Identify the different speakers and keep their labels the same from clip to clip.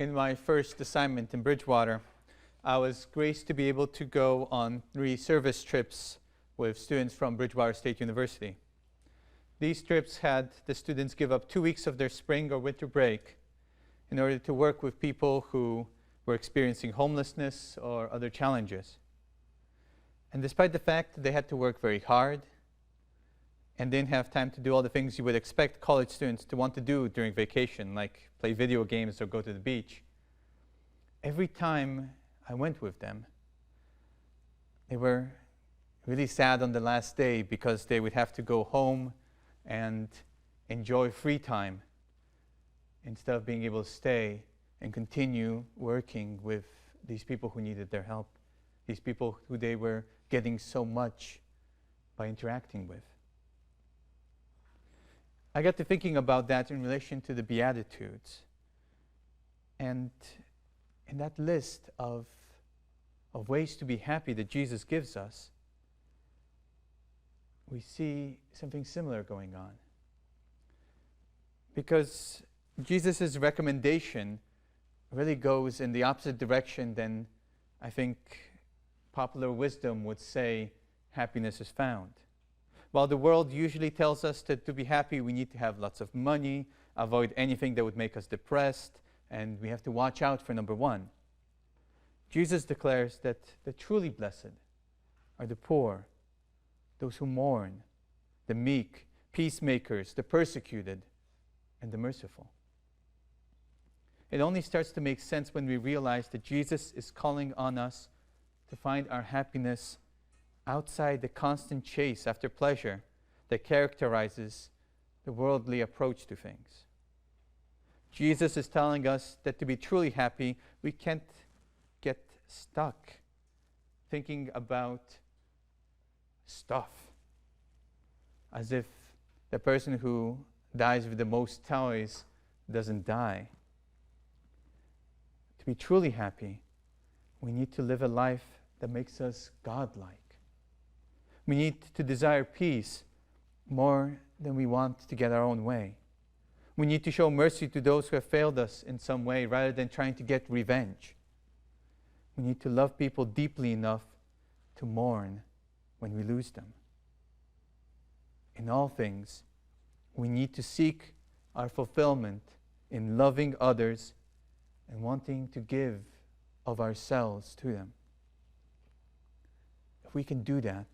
Speaker 1: In my first assignment in Bridgewater, I was graced to be able to go on 3 service trips with students from Bridgewater State University. These trips had the students give up 2 weeks of their spring or winter break in order to work with people who were experiencing homelessness or other challenges. And despite the fact that they had to work very hard and didn't have time to do all the things you would expect college students to want to do during vacation, like play video games or go to the beach, every time I went with them, they were really sad on the last day because they would have to go home and enjoy free time instead of being able to stay and continue working with these people who needed their help, these people who they were getting so much by interacting with. I got to thinking about that in relation to the Beatitudes. And in that list of ways to be happy that Jesus gives us, we see something similar going on. Because Jesus' recommendation really goes in the opposite direction than I think popular wisdom would say happiness is found. While the world usually tells us that to be happy we need to have lots of money, avoid anything that would make us depressed, and we have to watch out for number 1, Jesus declares that the truly blessed are the poor, those who mourn, the meek, peacemakers, the persecuted, and the merciful. It only starts to make sense when we realize that Jesus is calling on us to find our happiness outside the constant chase after pleasure that characterizes the worldly approach to things. Jesus is telling us that to be truly happy, we can't get stuck thinking about stuff, as if the person who dies with the most toys doesn't die. To be truly happy, we need to live a life that makes us godlike. We need to desire peace more than we want to get our own way. We need to show mercy to those who have failed us in some way rather than trying to get revenge. We need to love people deeply enough to mourn when we lose them. In all things, we need to seek our fulfillment in loving others and wanting to give of ourselves to them. If we can do that,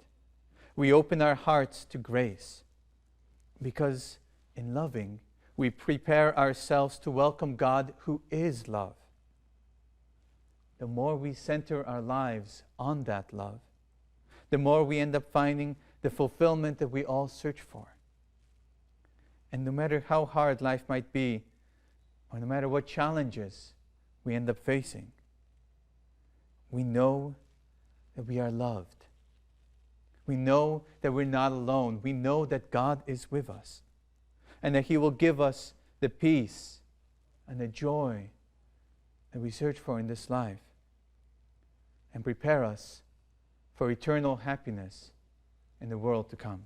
Speaker 1: we open our hearts to grace, because in loving, we prepare ourselves to welcome God who is love. The more we center our lives on that love, the more we end up finding the fulfillment that we all search for. And no matter how hard life might be, or no matter what challenges we end up facing, we know that we are loved. We know that we're not alone. We know that God is with us, and that He will give us the peace and the joy that we search for in this life, and prepare us for eternal happiness in the world to come.